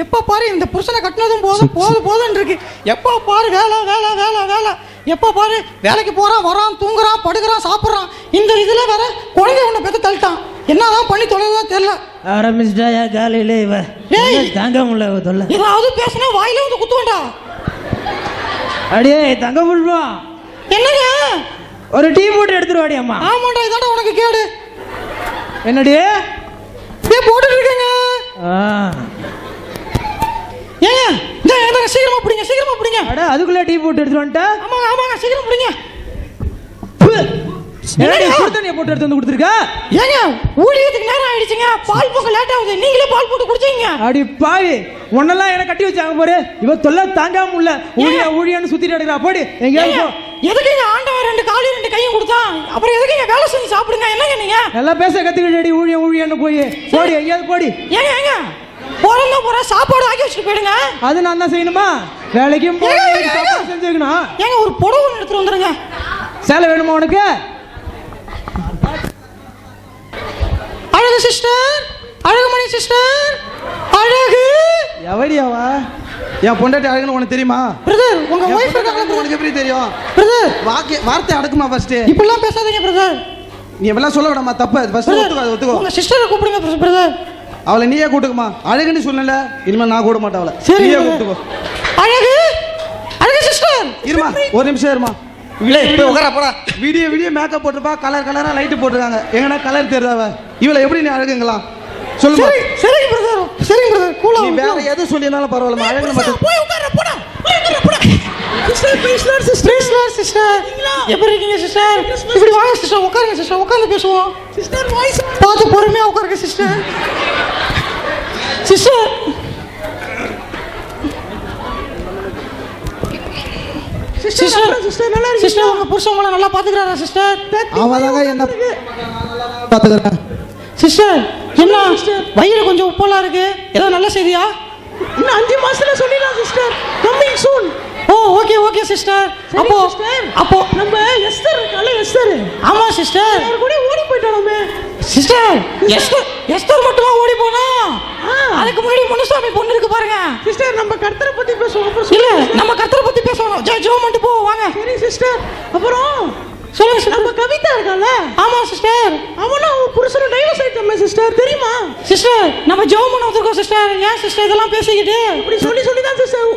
எப்போ பாரு இந்த புருஷனை கட்டினதும் போதும் இருக்கு. எப்போ பாரு வேலை வேலை வேலை வேலை. எப்போ பாரு வேலைக்கு போகிறான், வரான், தூங்குறான், படுக்கிறான், சாப்பிட்றான். இந்த இதில் வேற குழந்தை ஒன்று பெற்று தள்ளிட்டான். என்னதான் பண்ணி தொலைதான் தெரியல. ஆரம்பிச்சிட்டாயா காலையில தாங்க முடியல தொல்லை. ஏதாவது பேசினா வாயில வந்து குத்துவேண்டா. அடியே தங்க முடியும். என்னங்க ஒரு டீ போட்டு எடுத்துருவாடி அம்மா. ஆமாண்டா, இதாண்டா உனக்கு கேடு. என்னடியே போட்டுட்டு இருக்கேங்க. ஏங்க சீக்கிரமா பிடிங்க, சீக்கிரமா பிடிங்க. அட அதுக்குள்ள டீ போட்டு எடுத்துட்டு வந்துட்டா? ஆமாங்க ஆமாங்க, சீக்கிரம் பிடிங்க. சுடுதண்ணியை போட்டு எடுத்து வந்து கொடுத்துருக்க. ஏங்க ஊழியத்துக்கு நேரம் ஆயிடுச்சுங்க, பால் போக லேட் ஆகுது, நீங்களே பால் போட்டு குடிச்சீங்க. அடி பாவி, உன்னெல்லாம் என்ன கட்டி வச்சாங்க பாரு. இவ தொல்லை தாங்காம இல்ல, ஊழியா ஊழியான்னு சுத்திட்டு எடுக்கிறா. போடி எங்கேயாவது. எதுக்குங்க ஆண்டவன் 2 காலையும் 2 கையும் கொடுத்தான், அப்புறம் எதுக்குங்க வேலை செஞ்சு சாப்பிடுங்க. என்னங்க நீங்க நல்லா பேச கத்துக்கிட்டடி. ஊழியா ஊழியான்னு போய் போடி எங்கேயாவது போடி. ஏங்க போற சாப்பாடு ஆக்கி வச்சுட்டு போயிடுங்க. அது நான் தான் செய்யணுமா? வேலைக்கும் செஞ்சு வைக்கணும். ஏங்க ஒரு புடவை எடுத்துட்டு வந்துருங்க. சேலை வேணுமா உனக்கு? அழகு சிஸ்டர், அழகுமணி சிஸ்டர், அழகு. எவடியாவா? என் பொண்டாட்டி அழகுன்னு உனக்கு தெரியுமா? பிரதர் உங்க வைஃப் உனக்கு எப்படி தெரியும்? பிரதர் வார்த்தை அடக்குமா ஃபர்ஸ்ட். இப்படிலாம் பேசாதீங்க பிரதர். நீ எல்லாம் சொல்ல விடாமா, தப்பு. ஃபர்ஸ்ட் ஒத்துக்கோ. உங்க சிஸ்டரை கூப்பிடுங்க பிரதர். அவளை நீயே கூட்டுக்குமா. அழகுன்னு சொன்னல, இனிமே நான் கூட மாட்டேன் அவளை. நீயே கூப்பிட்டுக்கோ. அழகு அழகு சிஸ்டர். இருமா ஒரு நிமிஷம் இருமா. வீடியோ மேக்கப் போட்டுப்பா, கலரா லைட் போட்டுருக்காங்க. எங்கன்னா கலர் தெரியாதவ இவளை எப்படி நீ அழகுங்களா சொல்லுமா? சரிங்க பிரதர், சரிங்க பிரதர். கூலா நீ வேற எது சொல்லினாலும் பரவாயில்லை, அழகுல மட்டும் போய் உட்கார. போடா சிஸ்டர் சிஸ்டர் எப்படி இருக்கீங்க சிஸ்டர்? இப்படி வாங்க சிஸ்டர், உட்காருங்க சிஸ்டர், உட்கார்ந்து பேசுவோம். சிஸ்டர் வாய்ஸ் பார்த்து பொறுமையா உட்காருங்க சிஸ்டர். சிஸ்டர் சிஸ்டர் நல்லா இருக்கு சிஸ்டர். உங்க புருஷன் உங்களை நல்லா பாத்துக்கறாரா சிஸ்டர்? அவதாங்க என்ன பாத்துக்கறேன் சிஸ்டர். என்ன வயிறு கொஞ்சம் உப்பலா இருக்கு, ஏதோ நல்ல செய்தியா? இன்னும் 5 மாசத்துல சொல்லிடலாம் sister. Coming soon. Oh okay okay sister. அப்போ நம்ம எஸ்தர் இருக்கால, எஸ்தர். ஆமா சிஸ்டர், அவர் கூட ஓடி போய்ட்டானே சிஸ்டர். எஸ்தர் மட்டுமா ஓடி போனா? அதுக்கு முன்னாடி முனுசாமி பொண்ணு இருக்கு பாருங்க சிஸ்டர். நம்ம கர்த்தரை பத்தி பேசுவோம். இல்ல நம்ம கர்த்தரை பத்தி பேசணும். ஜெய மட்டும் போ வாங்க. சரி சிஸ்டர். அப்புறம் சொல்லுங்க சிஸ்டர். நம்ம கவிதா இருக்கால? ஆமா சிஸ்டர். அவனா புருஷன டைவர்ஸ் ஆயிட்டாமே சிஸ்டர், தெரியுமா? சிஸ்டர் நம்ம ஜெவமன் வந்திருக்கோம் சிஸ்டர். ஏன் சிஸ்டர் இதெல்லாம் பேசிக்கிட்டு? இப்படி சொல்லி தான் சிஸ்டர்.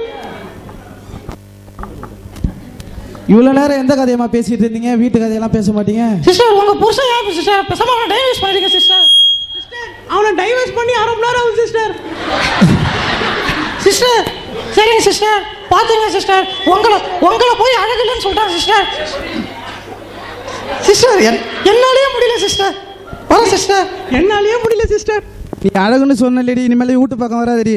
இவ்வளோ நேரம் எந்த கதையமா பேசிட்டு இருந்தீங்க? வீட்டு கதையெல்லாம் பேச மாட்டீங்க சிஸ்டர். உங்க புருஷன் ஏன் சிஸ்டர் பேசாம அவனை டைவர்ஸ் பண்ணிருங்க சிஸ்டர். அவனை டைவர்ஸ் பண்ணி 1/2 மணி நேரம் ஆகுது சிஸ்டர். சிஸ்டர் சரிங்க சிஸ்டர், பாத்துங்க சிஸ்டர். உங்களை போய் அழகு இல்லைன்னு சொல்றாங்க சிஸ்டர். சிஸ்டர் என்னாலேயே முடியல சிஸ்டர். வர சிஸ்டர், என்னாலேயே முடியல சிஸ்டர். நீ அழகுன்னு சொன்னலடி, இனிமேல் வீட்டு பக்கம் வராதடி.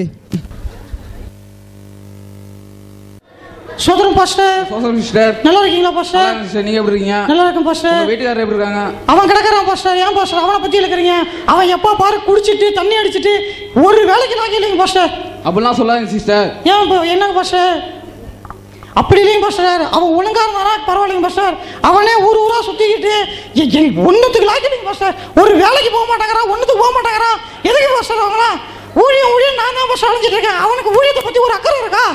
சோதரம் பாஸ்டர். சோதரம் சிஸ்டர். நல்லா இருக்கீங்களா பாஸ்டர்? சிஸ்டர் நீங்க எப்படி இருக்கீங்க? நல்லா இருக்கேன் பாஸ்டர். உங்க வீட்டுக்காரர் எப்படி இருக்காங்க? அவன் கிடக்குறான் பாஸ்டர். ஏன் பாஸ்டர் அவனை பத்தி இழுக்கிறீங்க? அவன் எப்போ பாரு குடிச்சிட்டு தண்ணி அடிச்சிட்டு ஒரு வேலைக்கு நாங்க இல்லைங்க பாஸ்டர். அப்படிலாம் சொல்லாதீங்க சிஸ்டர். ஏன் என்னங்க பாஸ்டர்? அப்படி இல்லைங்க பாஸ்டர். அவன் ஒழுங்கா இருந்தானா பரவாயில்லைங்க பாஸ்டர். அவனே ஊரா சுத்திக்கிட்டு ஒன்னுத்துக்கு லாய்க்கலைங்க பாஸ்டர். ஒரு வேலைக்கு போக மாட்டேங்கிறான், ஒன்னுத்துக்கு போக மாட்டேங்கிறான். எதுக்கு பாஸ்டர் அவங்களா? ஊழியம் நான் தான் பாஸ்டர் அழிஞ்சிட்டு இருக்கேன். அவனுக்கு ஊழியத்தை பத்தி ஒரு அக்கறை இருக்கா?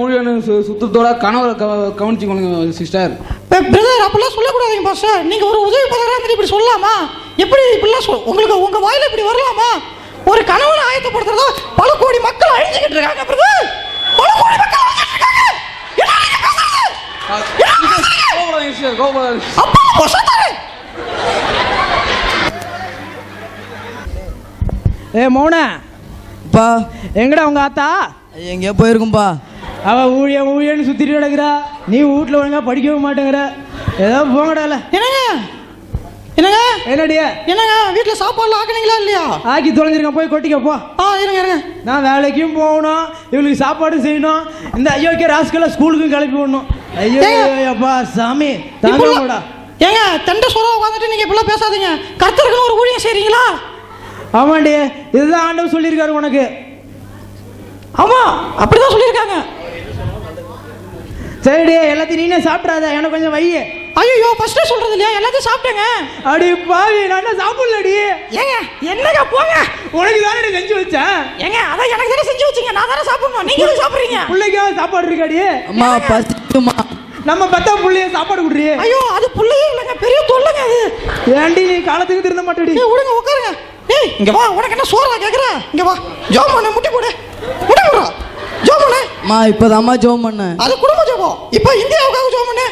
ஊழியன்னு சுத்தத்தோட கணவரை கவனிச்சுக்கொள்ளுங்க சிஸ்டர். பிரதர் அப்படிலாம் சொல்லக்கூடாதுங்க பாஸ்டர். நீங்க ஒரு உதவி பதறா இருந்து இப்படி சொல்லலாமா? எப்படி இப்படிலாம் உங்களுக்கு உங்க வாயில இப்படி வரலாமா? ஒரு கணவனை ஆயத்தப்படுத்துறதா பல கோடி மக்கள் அழிஞ்சுக்கிட்டு இருக்காங்க பிரதர். பல கோடி மக்கள் அழிஞ்சிட்டு இருக்காங்க. என்ன நீங்க பேசுறது? கோபப்படாதீங்க சிஸ்டர், கோபப்படாதீங்க. அப்பா போசாதே. மௌனா பா எங்கடா உங்க ஆத்தா? எங்கேயோ போயிருக்கும்பா. அவ ஊழியன்னு சுத்திட்டு கிடக்குறா. நீ வீட்டுல ஒழுங்கா படிக்கவும் மாட்டேங்கிற. ஏதோ போங்கடால. என்னடியா என்னங்க வீட்டுல சாப்பாடுலாம் ஆக்குனீங்களா இல்லையா? ஆக்கி தொலைஞ்சிருக்கேன், போய் கொட்டிக்க போ. இருங்க. நான் வேலைக்கும் போகணும், இவளுக்கு சாப்பாடு செய்யணும், இந்த ஐயோக்கே ராஸ்கல ஸ்கூலுக்கும் கிளப்பி விடணும். ஐயோப்பா சாமி தாங்கடா. ஏங்க தண்டை சொல்ல உட்காந்துட்டு நீங்க இப்படிலாம் பேசாதீங்க. கர்த்தருக்குன்னு ஒரு ஊழியம் செய்றீங்களா? ஆமாண்டி, இதுதான் ஆண்டவர் சொல்லியிருக்காரு உனக்கு. ஆமா அப்படிதான் சொல்லியிருக்காங்க. சரிடி, எல்லாத்தையும் நீனே சாப்பிட்றாத, எனக்கு கொஞ்சம் வை. ஐயோ ஃபர்ஸ்டே சொல்றது இல்லையா, எல்லாத்தையும் சாப்பிட்டேங்க. அடி பாவி, நான் என்ன சாப்பிடலடி. ஏங்க என்னங்க போங்க. உனக்கு தானே செஞ்சு வச்சேன். ஏங்க அதான் எனக்கு தானே செஞ்சு வச்சீங்க, நான் தானே சாப்பிடணும், நீங்க எதுக்கு சாப்பிடுறீங்க? பிள்ளைக்கா சாப்பாடு இருக்காடி. அம்மா பசிக்குமா? நம்ம பத்தா புள்ளைய சாப்பாடு குடுறீ. ஐயோ அது புள்ளையே இல்லைங்க, பெரிய தொல்லைங்க அது. ஏண்டி நீ காலத்துக்கு திருந்த மாட்டேடி. விடுங்க உட்காருங்க. ஏய் இங்க வா, உனக்கு என்ன சோறா கேக்குற? இங்க வா, ஜோம் பண்ணு, முட்டி போடு, முட்டி போடு, ஜோம் பண்ணு. அம்மா இப்பதாம்மா ஜோம் பண்ணேன். அது குடும்ப ஜோபம். இப்போ இந்தியாவுக்காக ஜோம் பண்ணு.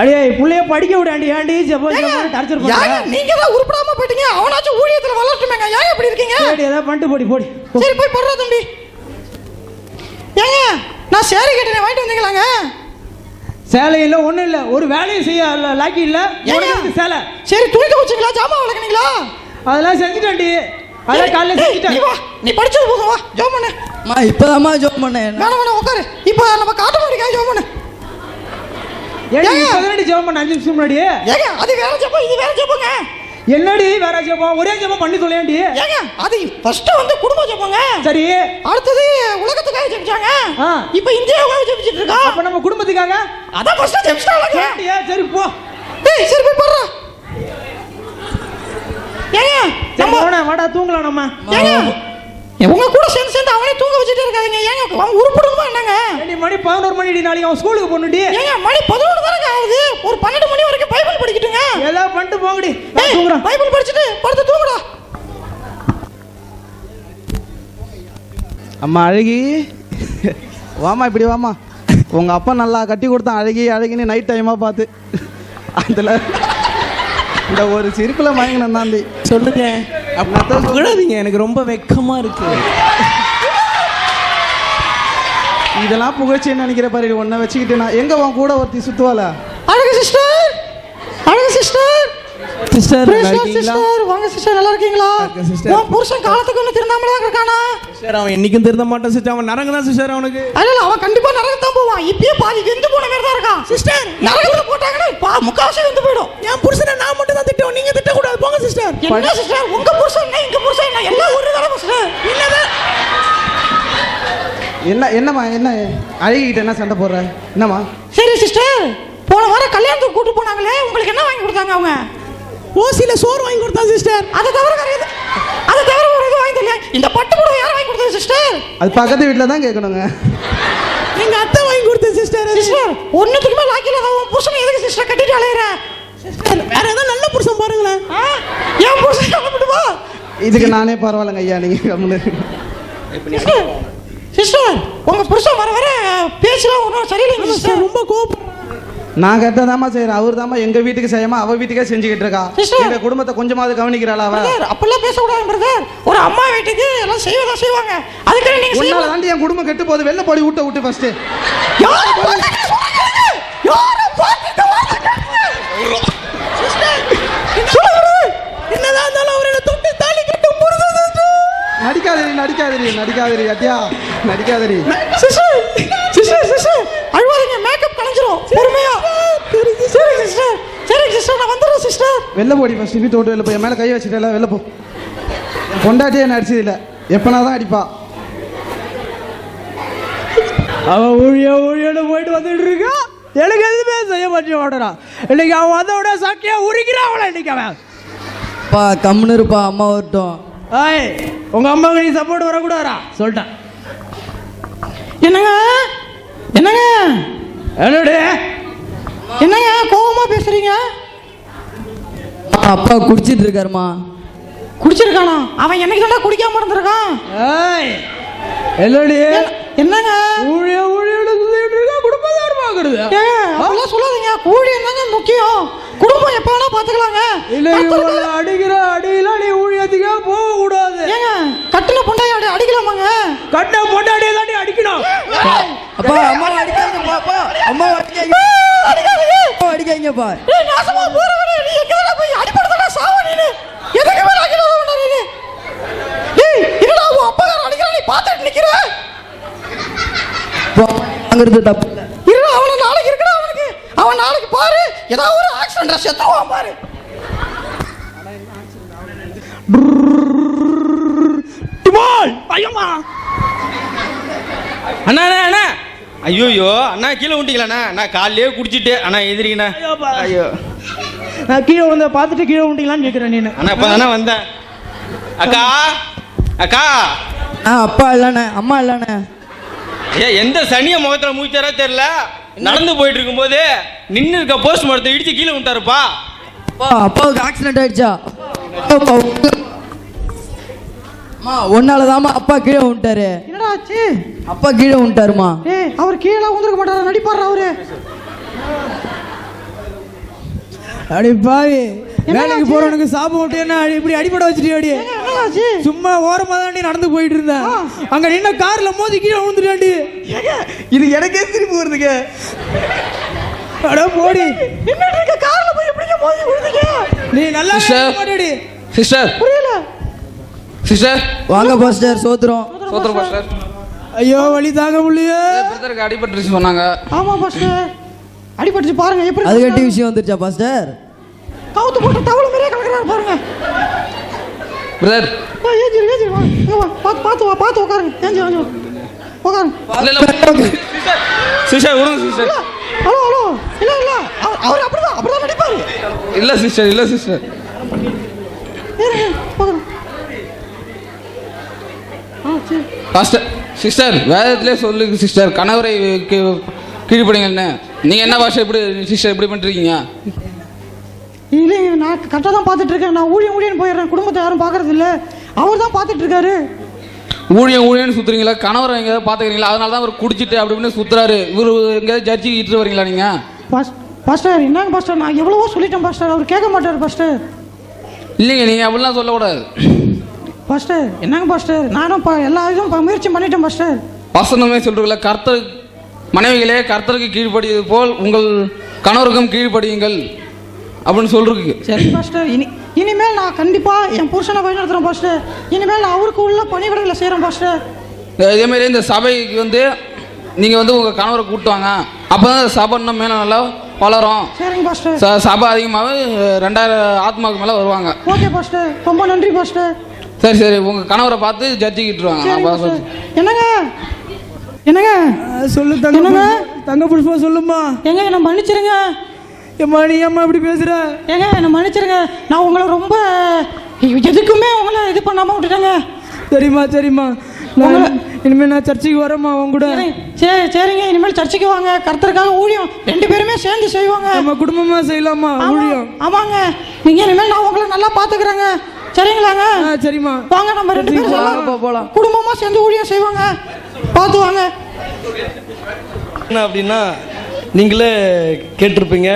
அடியே புள்ளைய படிக்க விடாண்டி. ஏண்டி ஜெபம் டார்ச்சர் ஏங்க பண்ற? நீங்க தான் உருப்படாம போயிட்டீங்க, அவனாச்சும் ஊழியத்துல வளரட்டுமேங்க. ஏன் இப்படி இருக்கீங்க? சரி ஏதா பண்ணிட்டு போடி போடி. சரி போய் போடுறா தம்பி. ஏங்க நான் சேரி கேட்டேன், வாங்கிட்டு வந்தீங்களாங்க? சேலை இல்ல ஒண்ணு இல்ல, ஒரு வேலையும் செய்ய லாக்கி இல்ல. ஏங்க? சேலை சரி துணி துவைச்சீங்களா, ஜாமான் விளக்குனீங்களா? அதெல்லாம் செஞ்சுட்டேன்டி. அதான் காலையில நீ செஞ்சுட்டேன். வா, நீ படிச்சது போதும், வா ஜோம் பண்ணு. அம்மா இப்பதாம்மா ஜோம் பண்ணேன். வேணாம் வேணாம் உட்காரு. இப்போ நம்ம காட்டு மாடிக்காக ஜோம் பண்ணு. ஏண்டி ஏங்க? இப்பதானடி ஜெபம் பண்ண 5 நிமிஷம் முன்னாடி. ஏங்க அது வேற ஜெபம், இது வேற ஜெபங்க. என்னடி வேற ஜெபம்? ஒரே ஜெபம் பண்ணி தொலையாண்டி. ஏங்க அது ஃபர்ஸ்ட் வந்து குடும்ப ஜெபங்க, சரி அடுத்தது உலகத்துக்காக ஜெபிச்சாங்க, ஆ. இப்போ இந்தியாவுக்காக ஜெபிச்சிட்டு இருக்கா. அப்ப நம்ம குடும்பத்துக்காக. அதான் ஃபர்ஸ்ட் ஜெபிச்சாங்க. ஏண்டியா? சரி போ. டேய் சரி போய் போடுறா. ஏங்க சரி நம்ம போடா, வாடா தூங்கலாம் நம்ம. ஏங்க உங்க கூட சேர்ந்து அவனே தூங்க வச்சுட்டே இருக்காதீங்க. ஏங்க அவன் உருப்படுமா என்னங்க? ஏண்டி மணி 11 மணிடி, நாளைக்கு அவன் ஸ்கூலுக்கு போகணும்டி. ஏங்க மணி 11 தானங்க ஆகுது, ஒரு 12 மணி வரைக்கும் பைபிள் படிக்கட்டுங்க. ஏதாவது பண்ணிட்டு போங்கடி. நான் ஏய், தூங்குறேன். பைபிள் படிச்சுட்டு படுத்து தூங்குடா. அம்மா அழகி, வாமா இப்படி வாமா. உங்க அப்பா நல்லா கட்டி கொடுத்தான் அழகி அழகின்னு நைட் டைமா பார்த்து. அதில் இந்த ஒரு சிரிப்புல மயங்கினேன் தாண்டி. சொல்லுங்க. அப்பதான் புகழாதீங்க, எனக்கு ரொம்ப வெக்கமா இருக்கு. இதெல்லாம் புகழ்ச்சின்னு நினைக்கிற பாரு, ஒன்றை வச்சுக்கிட்டு நான் எங்க உன் கூட ஒருத்தி சுத்துவாளா? அழகு சிஸ்டர், அழகு சிஸ்டர், சிஸ்டர் சிஸ்டர் வாங்க சிஸ்டர், நல்லா இருக்கீங்களா? sister. உன் புருஷன் காலத்துக்கு ஒண்ணு திருந்தாமல தான் இருக்கானா? சிஸ்டர் அவன் என்னைக்கும் திருந்த மாட்டான் சிஸ்டர். அவன் நரங்க தான் சிஸ்டர் அவனுக்கு. இல்ல அவன் கண்டிப்பா நரகம் தான் போவான். இப்பயே பாதி வெந்து போன மாதிரி தான் இருக்கான் சிஸ்டர். நரகத்துல போட்டாங்கன்னா முக்காவாசி வெந்து போயிடும். என் புருஷனை நான் மட்டும் தான் திட்டுவேன், நீங்க திட்ட கூடாது. போங்க சிஸ்டர். என்ன சிஸ்டர், உங்க புருஷன் என்ன எங்க புருஷன் என்ன எல்லாம் ஒரு தடவை சிஸ்டர். என்னம்மா என்ன அழகிக்கிட்ட என்ன சண்டை போடுற? என்னம்மா? சரி சிஸ்டர், போன வாரம் கல்யாணத்துக்கு கூட்டு போனாங்களே, உங்களுக்கு என்ன வாங்கி கொடுத்தாங்க அவங்க? ஓசில சோறு வாங்கி கொடுத்தா சிஸ்டர். அதை தவிர வேற எது, அதை தவிர ஒரு இது வாங்கி தரல. இந்த பட்டு புடவை யார் வாங்கி கொடுத்தது சிஸ்டர்? அது பக்கத்து வீட்டில் தான் கேட்கணுங்க. எங்க அத்தை வாங்கி கொடுத்த சிஸ்டர். சிஸ்டர் ஒண்ணுத்துக்குமே லாக்கில உன் புருஷனை எதுக்கு சிஸ்டர் கட்டிட்டு அலையற? சிஸ்டர் வேற ஏதாவது நல்ல புருஷன் பாருங்களேன். என் புருஷன் கிளம்பிட்டு வா. இதுக்கு நானே பரவாயில்லைங்க ஐயா, நீங்க கம்முனு. சிஸ்டர் உங்க புருஷன் வர வர பேச்சலாம் ஒன்றும் சரியில்லைங்க சிஸ்டர். ரொம்ப கோபம். நான் கரெக்டாதாம்மா செய்யறேன். அவர் தாம்மா எங்க வீட்டுக்கு செய்யாம அவ வீட்டுக்கே செஞ்சுக்கிட்டு இருக்கா. Sister. எங்க குடும்பத்தை கொஞ்சமாவது கவனிக்கிறாளா அவ? பிரதர் அப்பெல்லாம் பேசக்கூடாது பிரதர். ஒரு அம்மா வீட்டுக்கு எல்லாம் செய்வதா செய்வாங்க, அதுக்கு நீங்க உன்னால செய்யலாம். தாண்டி என் குடும்பம் கெட்டு போகுது. வெளில போடி விட்டு ஃபர்ஸ்ட். யாரை பார்த்துட்டு சொல்றீங்க? யாரை பார்த்துட்டு வர்றீங்க? சிஸ்டர் சொல்லுங்க. என்னதான் இருந்தாலும் அவரை தொட்டு தாலி கட்ட போறது சிஸ்டர். நடிக்காதரி அத்தியா, நடிக்காதரி. சிஸ்டர் சிஸ்டர் சிஸ்டர் அழுவாதீங்க, மேக்கப் கலைஞ்சிரும். பொறுமையா. சரி சிஸ்டர், சரி சிஸ்டர் நான் வந்துடுறேன் சிஸ்டர். வெளில போடி ஃபர்ஸ்ட். வீட்டு விட்டு வெளில போய் என் மேல கை வச்சுட்டல, வெளில போ. பொண்டாட்டியே நடிச்சது இல்லை, எப்பனா தான் அடிப்பா. அவன் ஊழியோட போயிட்டு வந்துட்டு இருக்கா. எனக்கு எதுவுமே செய்ய மாட்டேன் வாடா. இன்னைக்கு அவன் வந்தோட சாக்கியா உரிக்கிறான் அவளை. இன்னைக்கு அவன் பா கம்முன்னு இருப்பா, அம்மா வரட்டும். ஏய் உங்க அம்மாவுக்கு நீ சப்போர்ட் வரக்கூடாதா சொல்லிட்டேன். என்னங்க என்னங்க என்னடே என்னங்க கோவமா பேசுறீங்க? அப்பா குடிச்சிட்டு இருக்காருமா. குடிச்சிருக்கானா? அவன் என்னைக்கு தாண்டா குடிக்காம இருந்திருக்கான்? ஏய் என்னடி என்னங்க ஊழியோட சொல்லிட்டு இருக்கா. குடும்பம் தான் பாக்குறது. அதெல்லாம் சொல்லாதீங்க. கூலி என்னங்க முக்கியம், குடும்பம் எப்ப வேணா பாத்துக்கலாங்க. இல்லை அடிக்கிற அடியெல்லாம் நீ ஊழியத்துக்கே போக கூடாது. ஏங்க கட்டின பொண்டாடி அடிக்கலாமாங்க? கட்ட பொண்டாடியை தாண்டி அடிக்கணும். அப்பா அம்மா அடிக்காதீங்கப்பா. அப்பா அம்மா அடிக்காதீங்க, அடிக்காதீங்கப்பா. ஏய் நாசமா போறவனே, நீ எங்கடா போய் அடிபடுறடா சாவ நீ. எதுக்கு மேல அடிக்கறவன நீ? ஏய் என்னடா உன் அப்பா அடிக்கற நீ பாத்துட்டு நிக்கிற? அங்கிறது தப்பு இல்ல. இருடா அவன நாளைக்கு இருக்கடா அவனுக்கு. அவன் நாளைக்கு பாரு ஏதாவது ஒரு ஆக்சிடென்ட்ல செத்துவான் பாரு. டிமால் ஐயம்மா. அண்ணா அண்ணா அண்ணா ஐயோயோ அண்ணா கீழே விட்டீங்களாண்ணா நான் காலையிலே குடிச்சிட்டு அண்ணா எதிரிங்கண்ணா. ஐயோ நான் கீழே வந்து பார்த்துட்டு கீழே விட்டீங்களான்னு கேட்குறேன் நீ. அண்ணா இப்போ தானே வந்தேன். அக்கா அக்கா. அப்பா இல்லைண்ணே, அம்மா இல்லைண்ணே. எந்த சனிய முகத்துல மூச்சாரா தெரியல. நடந்து போயிட்டு இருக்கும்போது நின்று இருக்க போஸ்ட் மரத்தை இடிச்சு கீழே விட்டாருப்பா. அப்பாவுக்கு ஆக்சிடென்ட் ஆயிடுச்சா? ஒன்னாலதாம்மா அப்பா கீழே விட்டாரு. என்னடா ஆச்சு? அப்பா கீழே விட்டாருமா. அவர் கீழே வந்துருக்க மாட்டாரா? நடிப்பாரு அவரு. அடி பாவி, வேலைக்கு போறவனுக்கு சாப்பிட விட்டு என்ன இப்படி அடிபட வச்சுட்டியாடி? சும்மா ஓரமா தாண்டி நடந்து போயிட்டு இருந்தேன். அங்க நின்ன கார்ல மோதி கீழே விழுந்துட்டாண்டி. இது எனக்கே திருப்பி வருதுங்க. அட போடி, கார்ல போய் எப்படிங்க மோதி விழுந்தீங்க? நீ நல்லா மாட்டேடி. சிஸ்டர் புரியல. சிஸ்டர் வாங்க பாஸ்டர். சோத்துறோம் பாஸ்டர். ஐயோ வலி தாங்க முடியலையே. பிரதருக்கு அடிபட்டுருச்சு சொன்னாங்க. ஆமா பாஸ்டர், அடிபட்டுச்சு பாருங்க. எப்படி அது கட்டி விஷயம் வந்துருச்சா பாஸ்டர்? கவுத்து போட்டு தவளை மாதிரியே கிடக்குறாரு பாருங்க. பிரதர் ஏஞ்சிரு வா. இங்க வா. பார்த்து உட்காருங்க. ஏஞ்சி உட்காருங்க. சிஸ்டர் விடுங்க சிஸ்டர். ஹலோ இல்ல அவர் அப்படிதான் நடிப்பாரு. இல்ல சிஸ்டர் பாஸ்டர். சிஸ்டர் வேதத்திலே சொல்லுங்க சிஸ்டர், கணவரை கீழ்ப்படிங்கள்னு. நீங்க என்ன பாஷை இப்படி சிஸ்டர் இப்படி பண்ணிருக்கீங்க? இல்லைங்க, நான் கரெக்டாக தான் பார்த்துட்டு இருக்கேன். நான் ஊழியன்னு போயிடுறேன். குடும்பத்தை யாரும் பார்க்கறது இல்லை. அவர் தான் பார்த்துட்டு இருக்காரு. ஊழியன்னு சுத்துறீங்களா? கணவரை எங்கேயாவது பார்த்துக்கிறீங்களா? அதனால தான் அவர் குடிச்சிட்டு அப்படி இப்படின்னு சுத்துறாரு. இவர் எங்கேயாவது ஜட்ஜி இட்டு வரீங்களா நீங்க? பாஸ்டர் என்னங்க பாஸ்டர், நான் எவ்வளவோ சொல்லிட்டேன் பாஸ்டர். அவர் கேட்க மாட்டார் பாஸ்டர். இல்லைங்க, நீங்க அப்படிலாம் சொல்லக்கூடாது பாஸ்டர். என்னங்க பாஸ்டர், நானும் எல்லா இதுவும் முயற்சி பண்ணிட்டேன் பாஸ்டர். வசனமே சொல்றீங்களா, கர்த்தர் மனைவிகளே கர்த்தருக்கு கீழ்ப்படியது போல் உங்கள் கணவருக்கும் கீழ்ப்படியுங்கள் அப்படின்னு சொல்றதுக்கு. சரி பாஸ்டர், இனிமேல் நான் கண்டிப்பா என் புருஷனை வழிநடத்துறேன் பாஸ்டர். இனிமேல் நான் அவருக்கு உள்ள பணிவிடைகளை செய்யறேன் பாஸ்டர். இதே மாதிரி இந்த சபைக்கு வந்து நீங்க வந்து உங்க கணவரை கூட்டுவாங்க. அப்பதான் சபை இன்னும் மேல நல்லா வளரும். சரிங்க பாஸ்டர். சபை அதிகமாகவே 2000 ஆத்மாவுக்கு மேல வருவாங்க. ஓகே பாஸ்டர், ரொம்ப நன்றி பாஸ்டர். சரி உங்க கணவரை பார்த்து ஜட்ஜிக்கிட்டுருவாங்க. என்னங்க சொல்லு தங்க புஷ்பா, சொல்லுமா. எங்க என்ன மன்னிச்சிருங்க. ஏம்மா நீ ஏம்மா இப்படி பேசுற? ஏங்க என்ன மன்னிச்சிருங்க. நான் உங்களை ரொம்ப எதுக்குமே உங்களை இது பண்ணாம விட்டுட்டேங்க. சரிம்மா இனிமேல் நான் சர்ச்சைக்கு வரேம்மா உங்க கூட. சரிங்க, இனிமேல் சர்ச்சைக்கு வாங்க. கர்த்தருக்காக ஊழியம் 2 பேருமே சேர்ந்து செய்வாங்க. நம்ம குடும்பமா செய்யலாமா ஊழியம்? ஆமாங்க. நீங்க இனிமேல் நான் உங்களை நல்லா பாத்துக்கிறேங்க. சரிங்களாங்க? சரிம்மா வாங்க, நம்ம 2 பேரும் போலாம். குடும்பமா சேர்ந்து ஊழியம் செய்வாங்க. பார்த்து வாங்க. என்ன அப்படின்னா, நீங்களே கேட்டிருப்பீங்க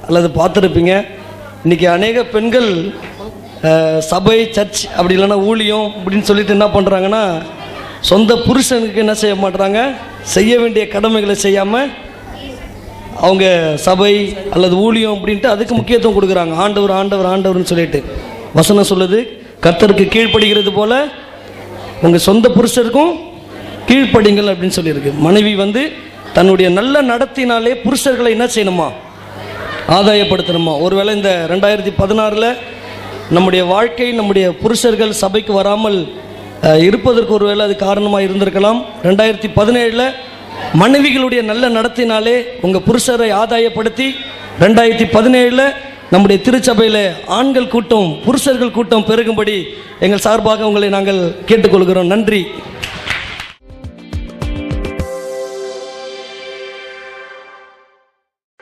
அல்லது பார்த்துருப்பீங்க. இன்றைக்கி அநேக பெண்கள் சபை சர்ச் அப்படி இல்லைன்னா ஊழியம் அப்படின்னு சொல்லிட்டு என்ன பண்ணுறாங்கன்னா, சொந்த புருஷனுக்கு என்ன செய்ய மாட்டுறாங்க, செய்ய வேண்டிய கடமைகளை செய்யாமல் அவங்க சபை அல்லது ஊழியம் அப்படின்ட்டு அதுக்கு முக்கியத்துவம் கொடுக்குறாங்க. ஆண்டவர்னு சொல்லிட்டு வசனம் சொல்லுது, கர்த்தருக்கு கீழ்ப்படுகிறது போல உங்கள் சொந்த புருஷருக்கும் கீழ்ப்படிங்கள் அப்படின்னு சொல்லியிருக்கு. மனைவி வந்து தன்னுடைய நல்ல நடத்தினாலே புருஷர்களை என்ன செய்யணுமா, ஆதாயப்படுத்தணுமா. ஒருவேளை இந்த 2016 நம்முடைய வாழ்க்கை, நம்முடைய புருஷர்கள் சபைக்கு வராமல் இருப்பதற்கு ஒருவேளை அது காரணமாக இருந்திருக்கலாம். 2017 மனைவிகளுடைய நல்ல நடத்தினாலே உங்கள் புருஷரை ஆதாயப்படுத்தி 2017 நம்முடைய திருச்சபையில் ஆண்கள் கூட்டம் புருஷர்கள் கூட்டம் பெருகும்படி எங்கள் சார்பாக உங்களை நாங்கள் கேட்டுக்கொள்கிறோம். நன்றி.